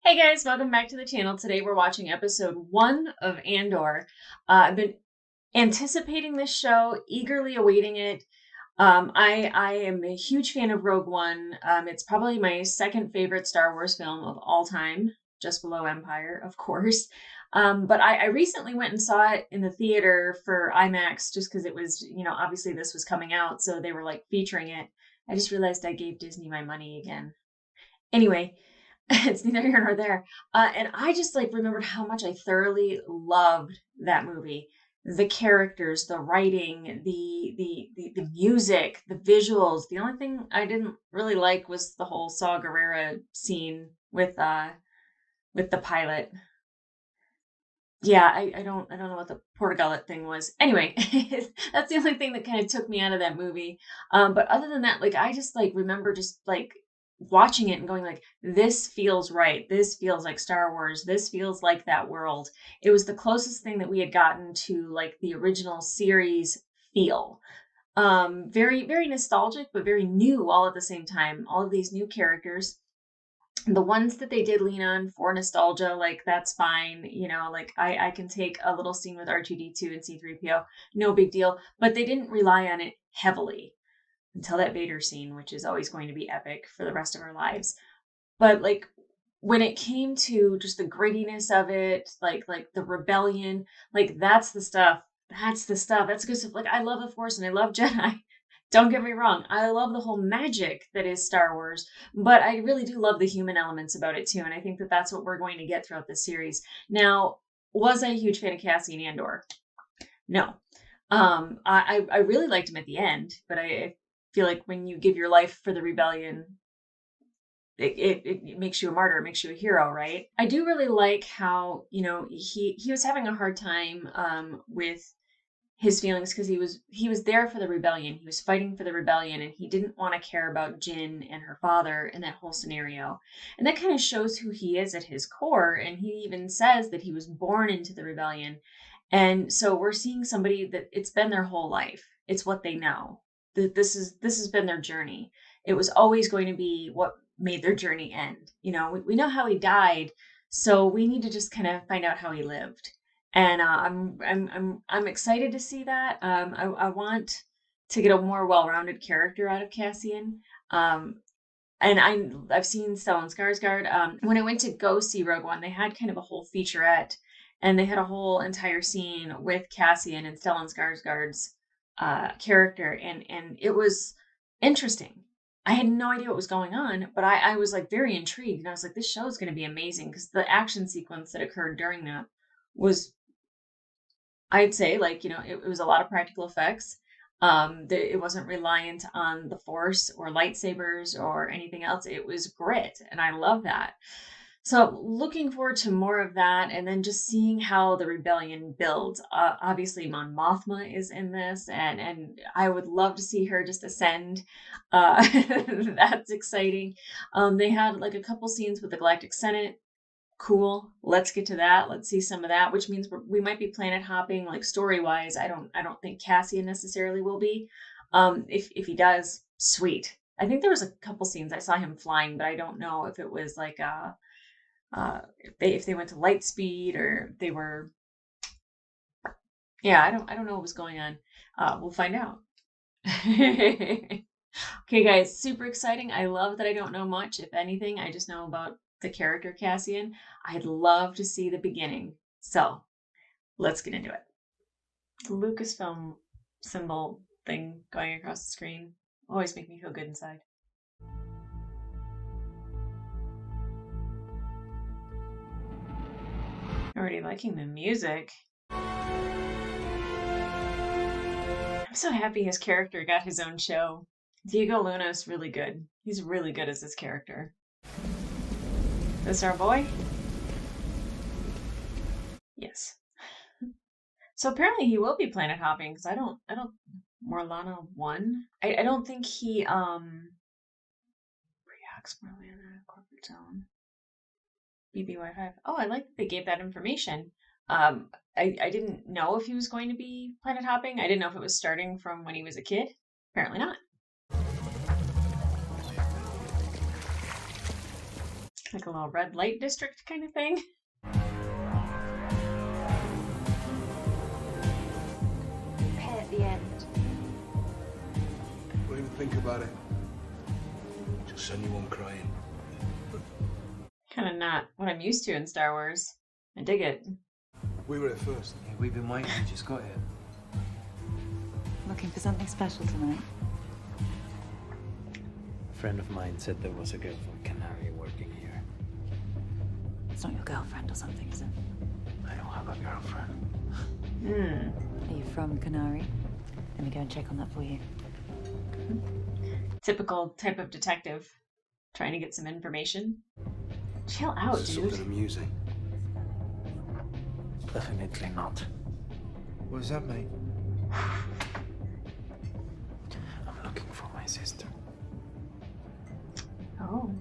Hey guys, welcome back to the channel. Today we're watching episode 1 of Andor. I've been anticipating this show, eagerly awaiting it. I am a huge fan of Rogue One. It's probably my second favorite Star Wars film of all time, just below Empire, of course. But I recently went and saw it in the theater for IMAX just because it was, obviously this was coming out, so they were like featuring it. I just realized I gave Disney my money again. Anyway, it's neither here nor there. And I just like remembered how much I thoroughly loved that movie. The characters, the writing, the music, the visuals. The only thing I didn't really like was the whole Saw Gerrera scene with the pilot. Yeah, I don't know what the Portagullet thing was. Anyway, that's the only thing that kind of took me out of that movie. But other than that, like I just like remember just like watching it and going like, this feels right. This feels like Star Wars. This feels like that world. It was the closest thing that we had gotten to like the original series feel. Very, very nostalgic, but very new all at the same time. All of these new characters, the ones that they did lean on for nostalgia, like that's fine. Like I can take a little scene with R2D2 and C3PO, no big deal. But they didn't rely on it heavily until that Vader scene, which is always going to be epic for the rest of our lives. But like when it came to just the grittiness of it, like the rebellion, like that's the stuff. That's the stuff. That's good stuff. Like I love the Force and I love Jedi. Don't get me wrong. I love the whole magic that is Star Wars, but I really do love the human elements about it too. And I think that that's what we're going to get throughout this series. Now, was I a huge fan of Cassian Andor? No. I really liked him at the end, but I feel like when you give your life for the rebellion, it makes you a martyr, it makes you a hero, right? I do really like how, he was having a hard time with his feelings because he was there for the rebellion. He was fighting for the rebellion and he didn't want to care about Jin and her father in that whole scenario. And that kind of shows who he is at his core. And he even says that he was born into the rebellion. And so we're seeing somebody that it's been their whole life. It's what they know. This has been their journey. It was always going to be what made their journey end. We know how he died, so we need to just kind of find out how he lived. And I'm excited to see that. I want to get a more well-rounded character out of Cassian. And I've seen Stellan Skarsgård. When I went to go see Rogue One, they had kind of a whole featurette, and they had a whole entire scene with Cassian and Stellan Skarsgård's character, and it was interesting. I had no idea what was going on, but I was like very intrigued, and I was like, this show is going to be amazing because the action sequence that occurred during that was, I'd say, like, it was a lot of practical effects. It wasn't reliant on the Force or lightsabers or anything else. It was grit, and I love that. So looking forward to more of that, and then just seeing how the rebellion builds. Obviously, Mon Mothma is in this, and I would love to see her just ascend. That's exciting. They had like a couple scenes with the Galactic Senate. Cool. Let's get to that. Let's see some of that, which means we might be planet hopping, like story wise. I don't think Cassian necessarily will be. If he does, sweet. I think there was a couple scenes I saw him flying, but I don't know if it was like if they went to light speed or if they were. Yeah, I don't know what was going on. We'll find out. Okay, guys, super exciting. I love that I don't know much, if anything. I just know about the character Cassian. I'd love to see the beginning. So let's get into it. The Lucasfilm symbol thing going across the screen always make me feel good inside. Already liking the music. I'm so happy his character got his own show. Diego Luna is really good. He's really good as this character. This our boy? Yes. So apparently he will be planet hopping because I don't Morlana 1. I don't think he Preox Morlana corporate zone. BBY5. Oh, I like that they gave that information. I didn't know if he was going to be planet hopping. I didn't know if it was starting from when he was a kid. Apparently not. Like a little red light district kind of thing. Pay at the end. Don't even think about it. Just send you one crying. Kind of not what I'm used to in Star Wars. I dig it. We were at first. Yeah, we've been waiting, we just got here. Looking for something special tonight? A friend of mine said there was a girl from Canary working here. It's not your girlfriend or something, is it? I don't have a girlfriend. Are you from Canary? Let me go and check on that for you. Typical type of detective. Trying to get some information. Chill out, This is dude. something amusing. Definitely not. What does that mean? I'm looking for my sister. Oh.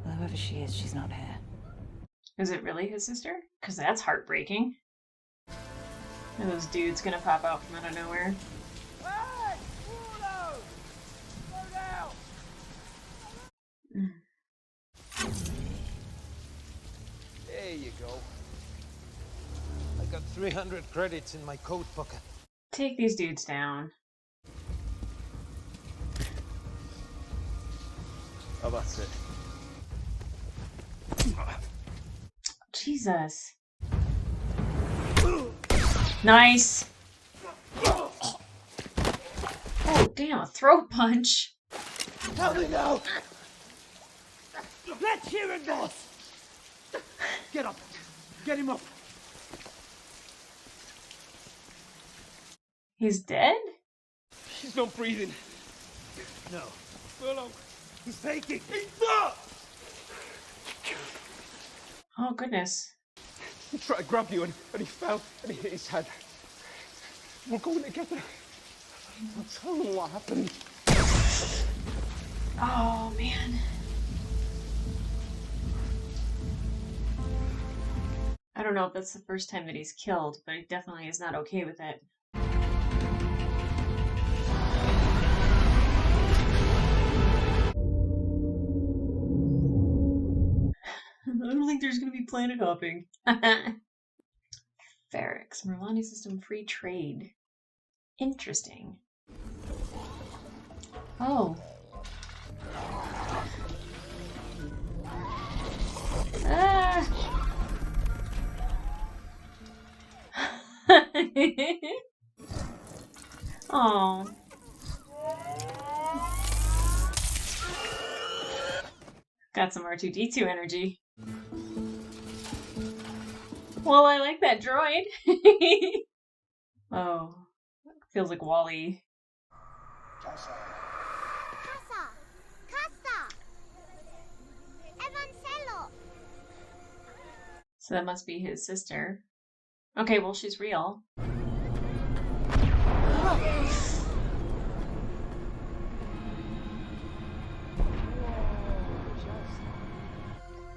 Well, whoever she is, she's not here. Is it really his sister? Because that's heartbreaking. And those dudes gonna pop out from out of nowhere. Hey! Uno! Slow down! There you go. I got 300 credits in my coat pocket. Take these dudes down. Oh, that's it. Jesus. Nice. Oh, damn, a throat punch. Tell me now! Let's hear it, boss! Get up! Get him up! He's dead? He's not breathing. No. Willow, he's faking. He's not! Oh, goodness. He tried to grab you and he fell and he hit his head. We're going together. I'll tell him what happened. Oh, man. I don't know if that's the first time that he's killed, but he definitely is not okay with it. I don't think there's going to be planet hopping. Ferrex, Merlani system free trade. Interesting. Oh. Ah. Oh. Got some R2-D2 energy. Well, I like that droid. Oh, feels like Wall-E. Kassa! Kassa! Evancello! So that must be his sister. Okay, well, she's real.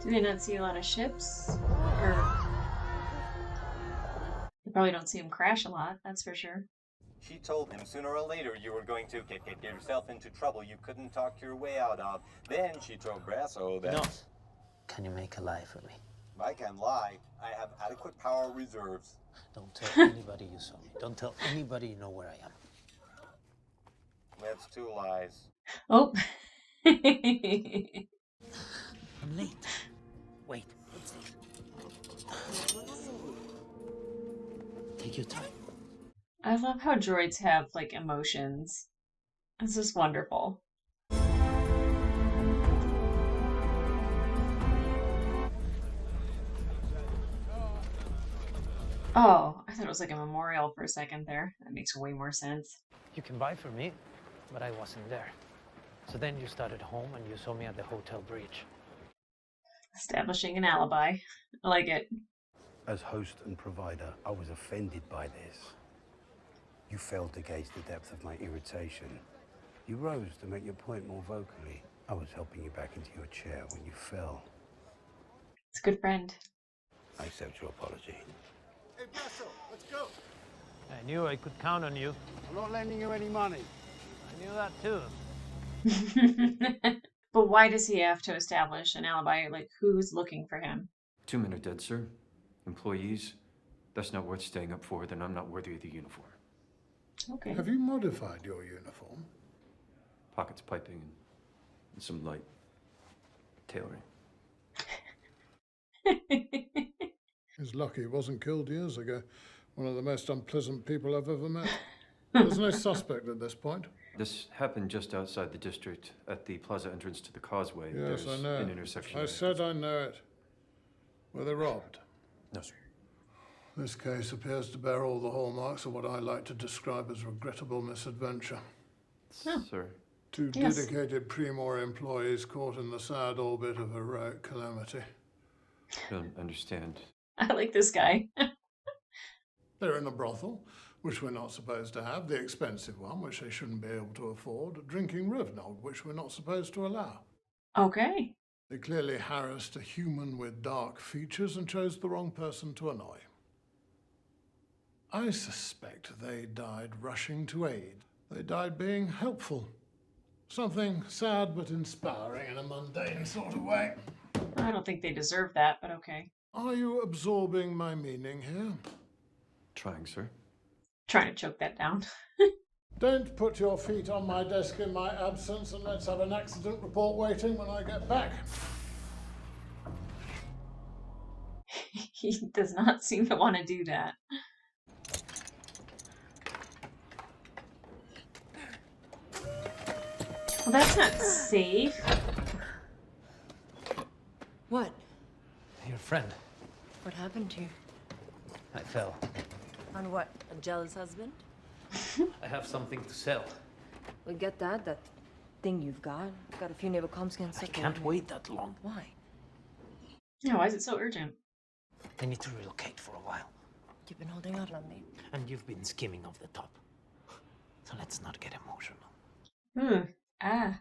Do they not see a lot of ships? Or they probably don't see him crash a lot, that's for sure. She told him sooner or later you were going to get yourself into trouble you couldn't talk your way out of. Then she told Brasso that... No. Can you make a lie for me? I can lie. I have adequate power reserves. Don't tell anybody you saw me. Don't tell anybody you know where I am. That's 2 lies. Oh. I'm late. Wait, what's this? Take your time. I love how droids have, like, emotions. It's just wonderful. Oh, I thought it was like a memorial for a second there. That makes way more sense. You can buy for me, but I wasn't there. So then you started home and you saw me at the hotel bridge. Establishing an alibi. I like it. As host and provider, I was offended by this. You failed to gauge the depth of my irritation. You rose to make your point more vocally. I was helping you back into your chair when you fell. It's a good friend. I accept your apology. Hey, Brasso, let's go. I knew I could count on you. I'm not lending you any money. I knew that too. But why does he have to establish an alibi? Like, who's looking for him? 2 men are dead, sir. Employees. That's not worth staying up for, then I'm not worthy of the uniform. Okay. Have you modified your uniform? Pockets piping and some light tailoring. He's lucky he wasn't killed years ago. One of the most unpleasant people I've ever met. There's no suspect at this point. This happened just outside the district at the plaza entrance to the causeway. Yes, There's I know. an intersection. I said I know it. Were they robbed? No, sir. This case appears to bear all the hallmarks of what I like to describe as regrettable misadventure. Sir. Two dedicated Primor employees caught in the sad orbit of heroic calamity. I don't understand. I like this guy. They're in a brothel, which we're not supposed to have, the expensive one, which they shouldn't be able to afford, drinking Rivnold, which we're not supposed to allow. Okay. They clearly harassed a human with dark features and chose the wrong person to annoy. I suspect they died rushing to aid. They died being helpful. Something sad but inspiring in a mundane sort of way. I don't think they deserve that, but okay. Are you absorbing my meaning here? Trying, sir. Trying to choke that down. Don't put your feet on my desk in my absence, and let's have an accident report waiting when I get back. He does not seem to want to do that. Well, that's not safe. What? Your friend. What happened to you? I fell. On what? A jealous husband? I have something to sell. Well, get that thing you've got. I've got a few naval comms scans. I can't wait that long. Why? Yeah, why is it so urgent? I need to relocate for a while. You've been holding out on me. And you've been skimming off the top. So let's not get emotional. Ah.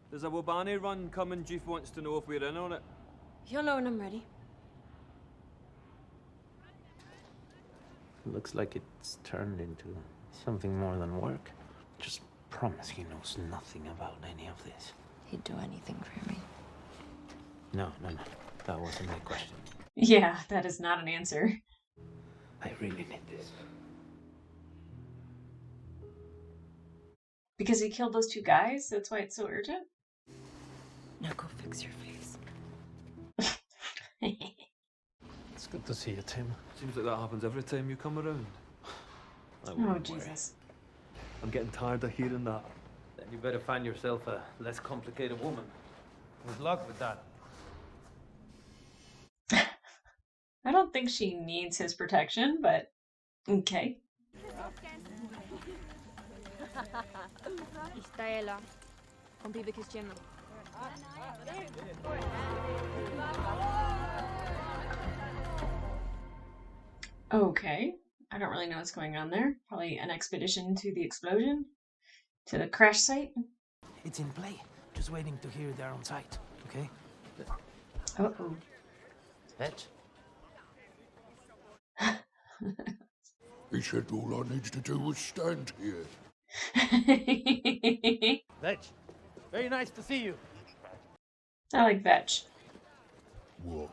There's a Wobani run coming. Jeff wants to know if we're in on it. You'll know when I'm ready. It looks like it's turned into something more than work. Just promise he knows nothing about any of this. He'd do anything for me. No. That wasn't my question. Yeah, that is not an answer. I really need this. Because he killed those two guys? That's why it's so urgent? Now go fix your face. It's good to see you, Tim. Seems like that happens every time you come around. Oh, Jesus. I'm getting tired of hearing that. Then you better find yourself a less complicated woman. Good luck with that. I don't think she needs his protection, but okay. Está ela. Convive Cristiano. Okay. I don't really know what's going on there. Probably an expedition to the explosion? To the crash site? It's in play. Just waiting to hear they're on site, okay? Uh-oh. Fetch. He said all I needed to do was stand here. Vetch, very nice to see you. I like Vetch. What?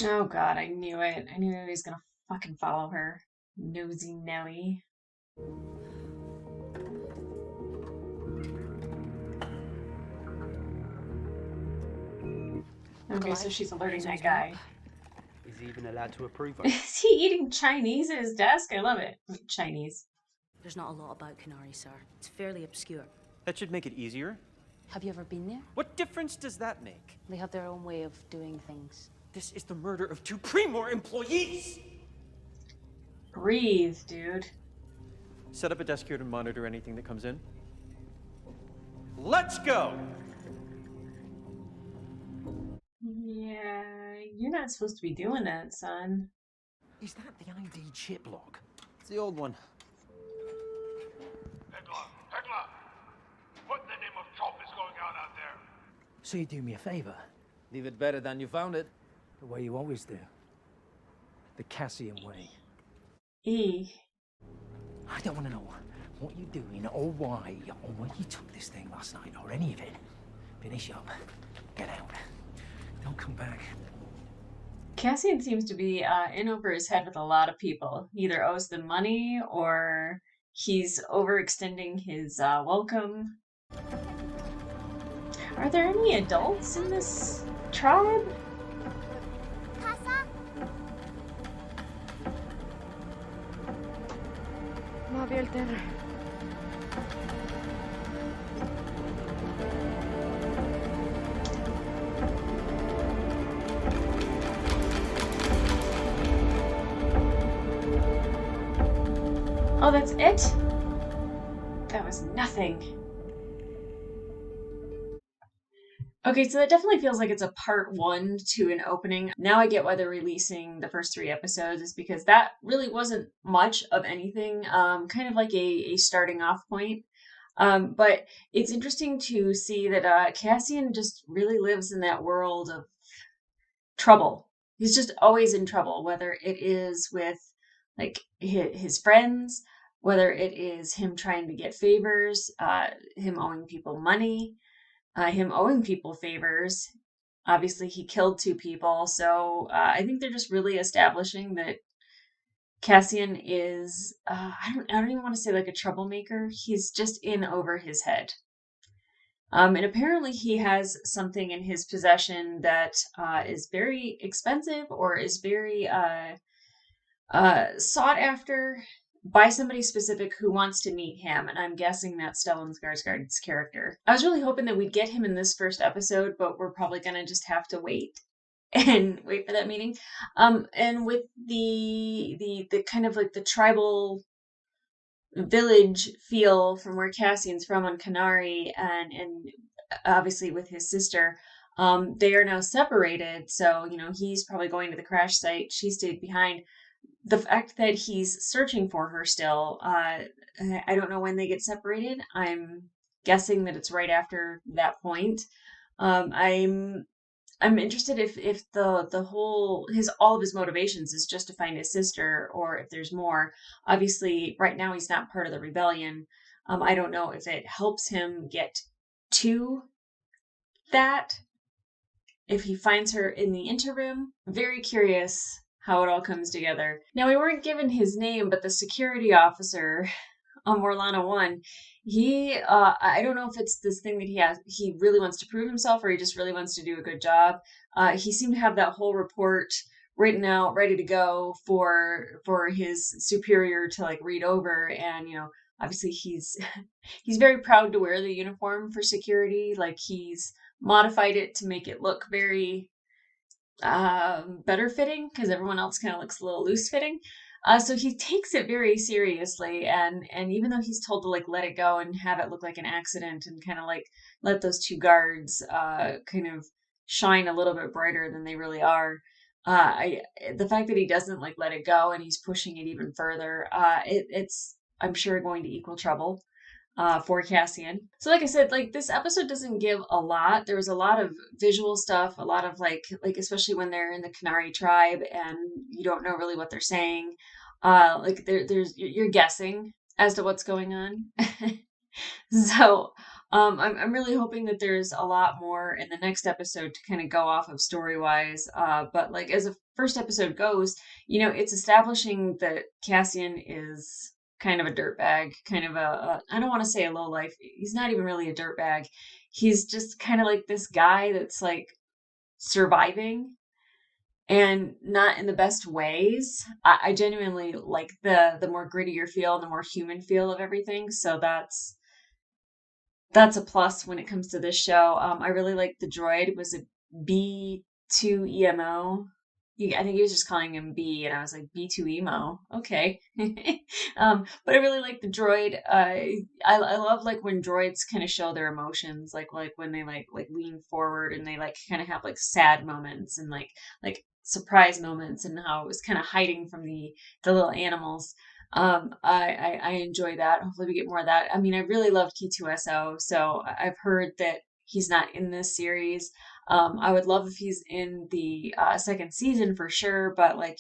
Oh god, I knew it. I knew he was gonna fucking follow her. Nosy Nelly. Okay, so she's alerting that guy. Is he even allowed to approve of? Is he eating Chinese at his desk? I love it. Chinese. There's not a lot about Canary, sir. It's fairly obscure. That should make it easier. Have you ever been there? What difference does that make? They have their own way of doing things. This is the murder of 2 Primor employees! Breathe, dude. Set up a desk here to monitor anything that comes in. Let's go! Yeah, you're not supposed to be doing that, son. Is that the ID chip log? It's the old one. Heckler! What in the name of Chop is going on out there? So you do me a favor? Leave it better than you found it. The way you always do. the Cassian way. I don't want to know what you're doing or why or where you took this thing last night or any of it. Finish up. Get out. Don't come back. Cassian seems to be in over his head with a lot of people. He either owes them money or he's overextending his welcome. Are there any adults in this tribe? Kassa? Oh, that's it? That was nothing. Okay, so that definitely feels like it's a part 1 to an opening. Now I get why they're releasing the first 3 episodes, is because that really wasn't much of anything, kind of like a starting off point. But it's interesting to see that Cassian just really lives in that world of trouble. He's just always in trouble, whether it is with like his friends, whether it is him trying to get favors, him owing people money, him owing people favors. Obviously, he killed 2 people, so I think they're just really establishing that Cassian is, I don't even want to say like a troublemaker. He's just in over his head. And apparently he has something in his possession that is very expensive or is very sought after by somebody specific who wants to meet him. And I'm guessing that's Stellan Skarsgård's character. I was really hoping that we'd get him in this first episode, but we're probably going to just have to wait and wait for that meeting. And with the kind of like the tribal village feel from where Cassian's from on Canary, and obviously with his sister, they are now separated. So, you know, he's probably going to the crash site. She stayed behind. The fact that he's searching for her still, I don't know when they get separated. I'm guessing that it's right after that point. I'm interested if the whole all of his motivations is just to find his sister, or if there's more. Obviously, right now he's not part of the rebellion. I don't know if it helps him get to that, if he finds her in the interim. Very curious how it all comes together. Now, we weren't given his name, but the security officer on Morlana 1, he, I don't know if it's this thing that he really wants to prove himself, or he just really wants to do a good job. He seemed to have that whole report written out, ready to go for his superior to like read over. And, you know, obviously he's very proud to wear the uniform for security. Like, he's modified it to make it look very better fitting, because everyone else kind of looks a little loose fitting. So he takes it very seriously, and even though he's told to like let it go and have it look like an accident, and kind of like let those 2 guards kind of shine a little bit brighter than they really are, the fact that he doesn't like let it go and he's pushing it even further, it's I'm sure going to equal trouble for Cassian. So like I said, like, this episode doesn't give a lot. There was a lot of visual stuff, a lot of like especially when they're in the Canary tribe and you don't know really what they're saying. Like there's you're guessing as to what's going on. So I'm really hoping that there's a lot more in the next episode to kind of go off of story wise. But like as the first episode goes, you know, it's establishing that Cassian is kind of a dirtbag, kind of I don't want to say a low life. He's not even really a dirtbag. He's just kind of like this guy that's like surviving, and not in the best ways. I genuinely like the more grittier feel, the more human feel of everything. So that's a plus when it comes to this show. I really like the droid. Was it B2EMO? I think he was just calling him B, and I was like, B2EMO. Okay. But I really like the droid. I love like when droids kind of show their emotions, like when they like lean forward and they like kind of have like sad moments and like surprise moments, and how it was kind of hiding from the little animals. I enjoy that. Hopefully we get more of that. I mean, I really loved K2SO, so I've heard that he's not in this series. I would love if he's in the second season for sure, but like,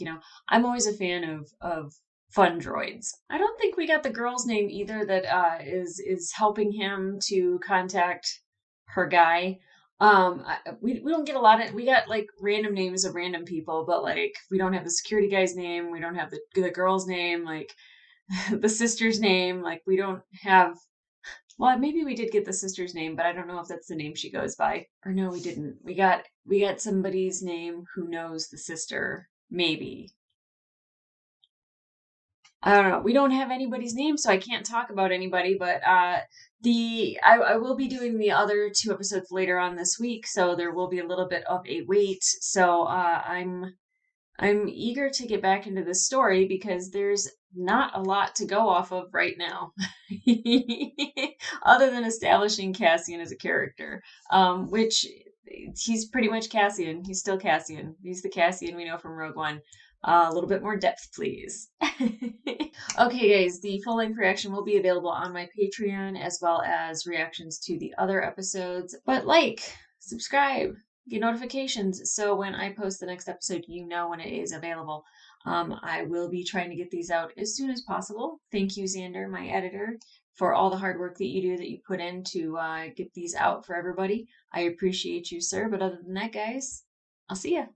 I'm always a fan of fun droids. I don't think we got the girl's name either that is helping him to contact her guy. We don't get a lot of, we got like random names of random people, but like we don't have the security guy's name, we don't have the girl's name, like the sister's name, like we don't have, well, maybe we did get the sister's name, but I don't know if that's the name she goes by. Or no, we didn't. We got somebody's name who knows the sister, maybe. I don't know. We don't have anybody's name, so I can't talk about anybody, but I will be doing the other 2 episodes later on this week, so there will be a little bit of a wait. So I'm eager to get back into this story because there's not a lot to go off of right now, other than establishing Cassian as a character, which he's pretty much Cassian. He's still Cassian. He's the Cassian we know from Rogue One. A little bit more depth, please. Okay, guys, the full-length reaction will be available on my Patreon as well as reactions to the other episodes. But subscribe, get notifications so when I post the next episode, you know when it is available. I will be trying to get these out as soon as possible. Thank you, Xander, my editor, for all the hard work that you do, that you put in to get these out for everybody. I appreciate you, sir. But other than that, guys, I'll see ya.